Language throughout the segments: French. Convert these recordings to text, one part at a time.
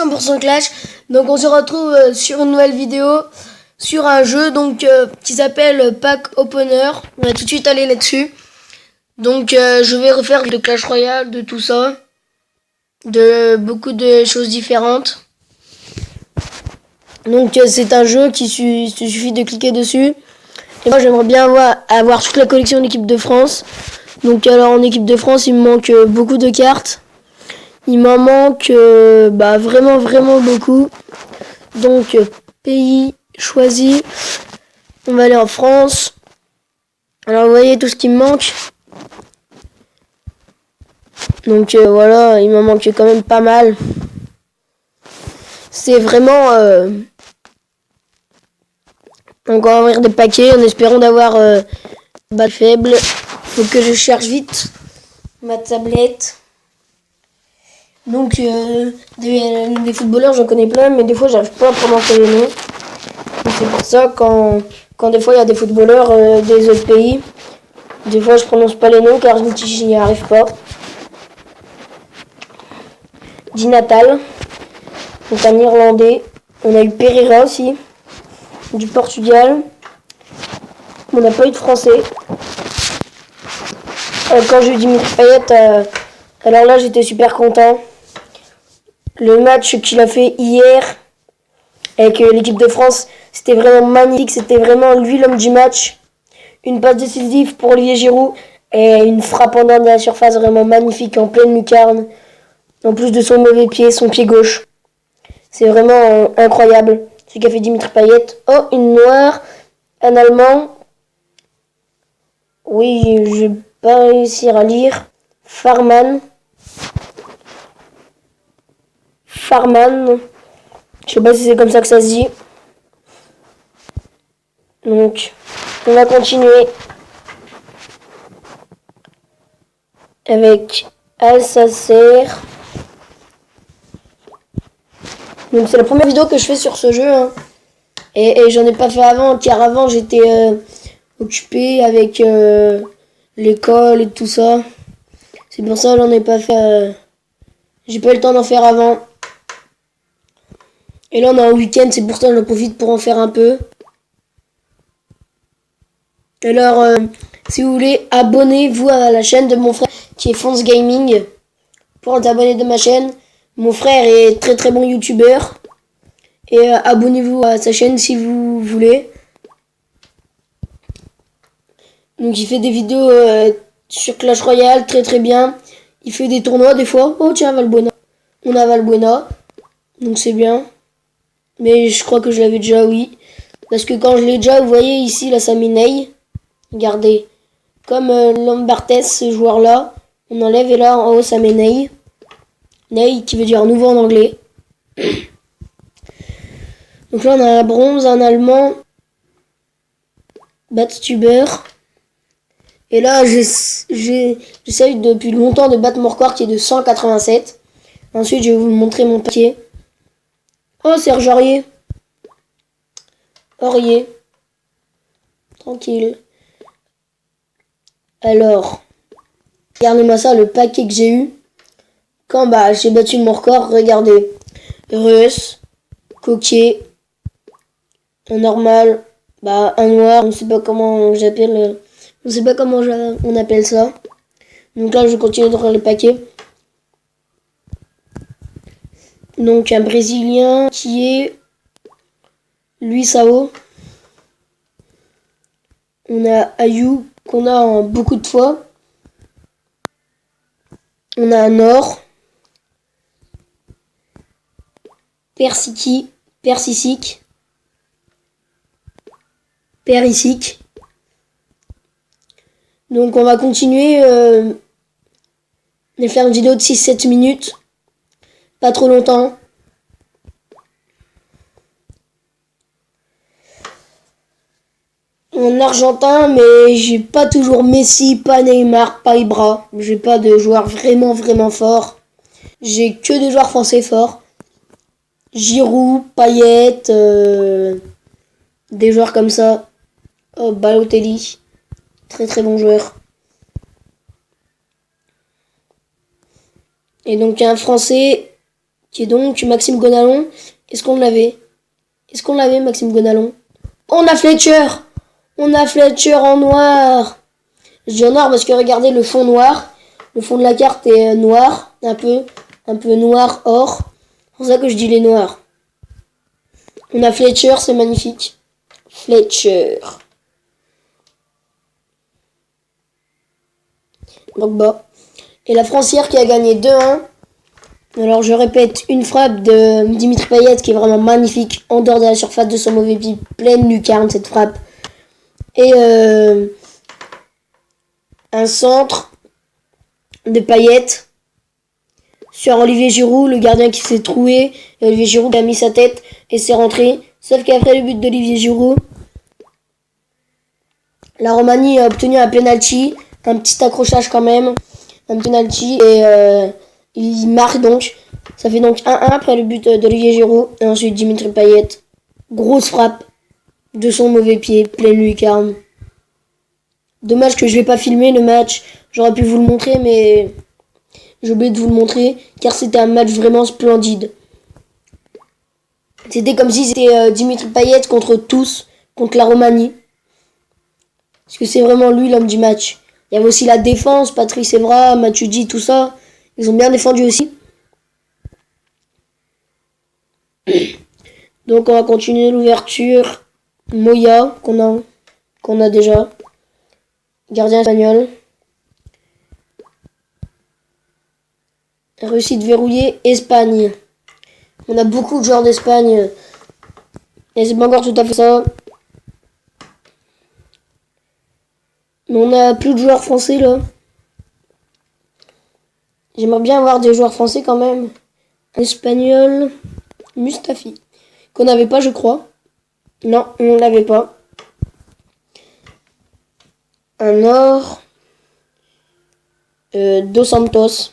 100% Clash. Donc on se retrouve sur une nouvelle vidéo sur un jeu donc qui s'appelle Pack Opener. On va tout de suite aller là-dessus. Donc je vais refaire de Clash Royale, de tout ça, de beaucoup de choses différentes. Donc c'est un jeu qui suffit de cliquer dessus. Et moi j'aimerais bien avoir toute la collection de l'équipe de France. Donc alors en équipe de France il me manque beaucoup de cartes. Il m'en manque vraiment beaucoup. Donc pays choisi. On va aller en France. Alors vous voyez tout ce qui me manque. Donc voilà, il m'en manque quand même pas mal. C'est vraiment encore ouvrir des paquets en espérant d'avoir balle faible. Faut que je cherche vite ma tablette. Donc des footballeurs j'en connais plein, mais des fois j'arrive pas à prononcer les noms. C'est pour ça quand des fois il y a des footballeurs des autres pays, des fois je prononce pas les noms car je n'y arrive pas. Di Natal, donc un Irlandais. On a eu Pereira aussi, du Portugal. On n'a pas eu de Français. Quand j'ai eu Dimitri Payet, alors là j'étais super content. Le match qu'il a fait hier avec l'équipe de France, c'était vraiment magnifique. C'était vraiment lui l'homme du match. Une passe décisive pour Olivier Giroud et une frappe en dehors de la surface vraiment magnifique en pleine lucarne. En plus de son mauvais pied, son pied gauche. C'est vraiment incroyable. Ce qu'a fait Dimitri Payet. Oh, une noire, un Allemand. Oui, je vais pas réussir à lire. Farman. Je sais pas si c'est comme ça que ça se dit. Donc, on va continuer avec Alsacer. Donc c'est la première vidéo que je fais sur ce jeu. Hein. Et j'en ai pas fait avant, car avant j'étais occupé avec l'école et tout ça. C'est pour ça que j'en ai pas fait. J'ai pas eu le temps d'en faire avant. Et là on est en week-end, c'est pour ça que j'en profite pour en faire un peu. Alors si vous voulez, abonnez-vous à la chaîne de mon frère qui est Fonz Gaming. Pour t'abonner de ma chaîne. Mon frère est très bon youtubeur. Et abonnez-vous à sa chaîne si vous voulez. Donc il fait des vidéos sur Clash Royale très bien. Il fait des tournois des fois. Oh tiens, Valbuena. On a Valbuena. Donc c'est bien. Mais je crois que je l'avais déjà, oui. Parce que quand je l'ai déjà, vous voyez ici, là ça met Ney. Regardez. Comme Lambartes, ce joueur-là. On enlève et là en haut ça met Ney. Ney qui veut dire nouveau en anglais. Donc là on a un bronze, un allemand. Batstuber. Et là j'essaye depuis longtemps de battre mon record qui est de 187. Ensuite je vais vous montrer mon paquet. Oh Serge Aurier. Aurier. Tranquille. Alors, regardez-moi ça, le paquet que j'ai eu. Quand j'ai battu mon record, regardez. Reus, coquet, un normal, un noir, on ne sait pas comment j'appelle, on sait pas comment on appelle ça. Donc là, je continue d'ouvrir les paquets. Donc un Brésilien qui est Luis Sao. On a Ayou qu'on a beaucoup de fois. On a un or. Perisic. Donc on va continuer de faire une vidéo de 6-7 minutes. Pas trop longtemps. En argentin, mais j'ai pas toujours Messi, pas Neymar, pas Ibra. J'ai pas de joueurs vraiment forts. J'ai que des joueurs français forts. Giroud, Payet, des joueurs comme ça. Oh, Balotelli, très bon joueur. Et donc un français qui est donc Maxime Gonalon. Est-ce qu'on l'avait? Est-ce qu'on l'avait, Maxime Gonalon? On a Fletcher! On a Fletcher en noir! Je dis en noir parce que regardez le fond noir. Le fond de la carte est noir, un peu noir or. C'est pour ça que je dis les noirs. On a Fletcher, c'est magnifique. Fletcher. Drogba. Et la Francière qui a gagné 2-1. Alors je répète, une frappe de Dimitri Payet qui est vraiment magnifique. En dehors de la surface de son mauvais pied. Pleine lucarne cette frappe. Et un centre de Payet sur Olivier Giroud, le gardien qui s'est troué. Et Olivier Giroud a mis sa tête et c'est rentré. Sauf qu'après le but d'Olivier Giroud, la Roumanie a obtenu un penalty. Un petit accrochage quand même. Un penalty et il marque donc. Ça fait donc 1-1 après le but d'Olivier Giroud. Et ensuite Dimitri Payet. Grosse frappe de son mauvais pied, pleine lucarne. Dommage que je vais pas filmer le match. J'aurais pu vous le montrer, mais j'ai oublié de vous le montrer, car c'était un match vraiment splendide. C'était comme si c'était Dimitri Payet contre tous, contre la Roumanie. Parce que c'est vraiment lui l'homme du match. Il y avait aussi la défense, Patrice Evra, Matuidi, tout ça. Ils ont bien défendu aussi. Donc on va continuer l'ouverture. Moya, qu'on a déjà. Gardien espagnol. Réussite verrouillée, Espagne. On a beaucoup de joueurs d'Espagne. Et c'est pas encore tout à fait ça. Mais on a plus de joueurs français là. J'aimerais bien avoir des joueurs français quand même. Un espagnol, Mustafi. Qu'on n'avait pas, je crois. Non, on ne l'avait pas. Un or. Dos Santos.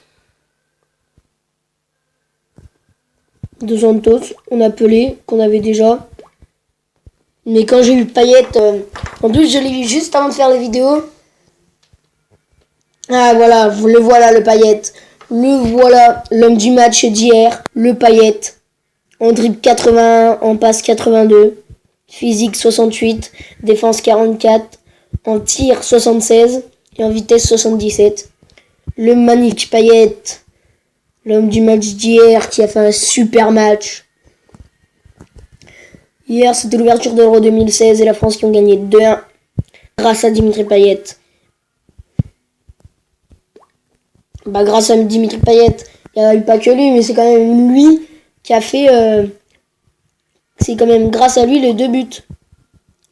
Dos Santos, on a Pelé, qu'on avait déjà. Mais quand j'ai eu Payet, en plus je l'ai vu juste avant de faire la vidéo. Ah voilà, le voilà le Payet. Le voilà, l'homme du match d'hier, le Payet. En dribble 81, en passe 82, physique 68, défense 44, en tir 76 et en vitesse 77. Le magnifique Payet, l'homme du match d'hier qui a fait un super match. Hier, c'était l'ouverture de l'Euro 2016 et la France qui ont gagné 2-1 grâce à Dimitri Payet. Grâce à Dimitri Payet, il n'y a eu pas que lui, mais c'est quand même lui qui a fait... c'est quand même grâce à lui les 2 buts.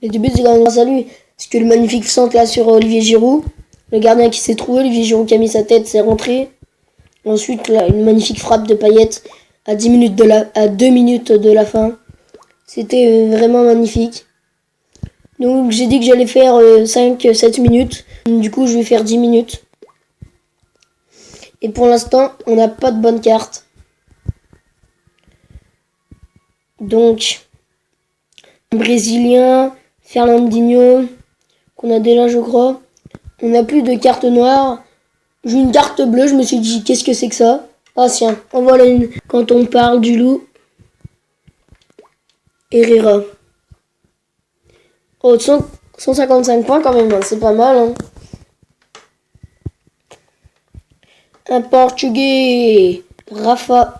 Les 2 buts, c'est quand même grâce à lui. Parce que le magnifique centre là sur Olivier Giroud, le gardien qui s'est trouvé, Olivier Giroud qui a mis sa tête, c'est rentré. Ensuite, là, une magnifique frappe de Payet à 2 minutes de la fin. C'était vraiment magnifique. Donc j'ai dit que j'allais faire 5-7 minutes. Du coup, je vais faire 10 minutes. Et pour l'instant, on n'a pas de bonne carte. Donc, un Brésilien, Fernandinho, qu'on a déjà, je crois. On n'a plus de carte noire. J'ai une carte bleue, je me suis dit, qu'est-ce que c'est que ça? Ah tiens, en voilà une. Quand on parle du loup. Herrera. Oh, 155 points quand même, hein, c'est pas mal. Hein. Un Portugais, Rafa.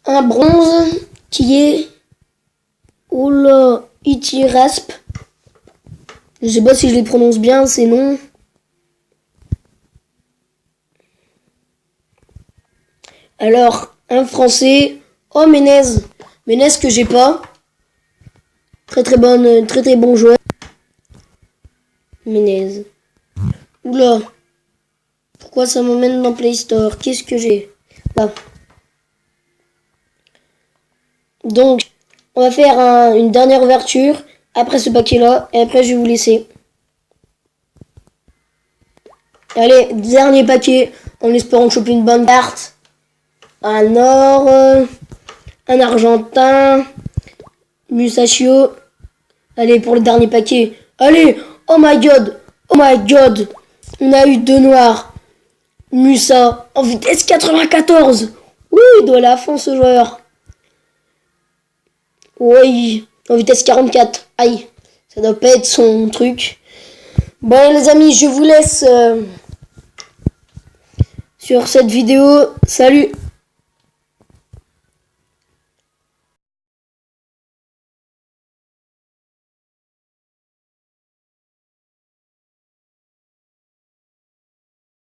Un bronze qui est Oula Itirasp. Je sais pas si je les prononce bien, ces noms. Alors, un français. Oh, Menez. Menez que j'ai pas. Très bon joueur. Menez. Oula. Pourquoi ça m'emmène dans Play Store? Qu'est-ce que j'ai là? Donc, on va faire une dernière ouverture après ce paquet-là. Et après, je vais vous laisser. Allez, dernier paquet. En espérant choper une bonne carte. Un or. Un argentin. Musacchio. Allez, pour le dernier paquet. Allez. Oh my god. Oh my god. On a eu deux noirs. Musa en vitesse 94. Ouh, il doit aller à fond ce joueur. Oui, en vitesse 44. Aïe, ça doit pas être son truc. Bon les amis, je vous laisse sur cette vidéo. Salut!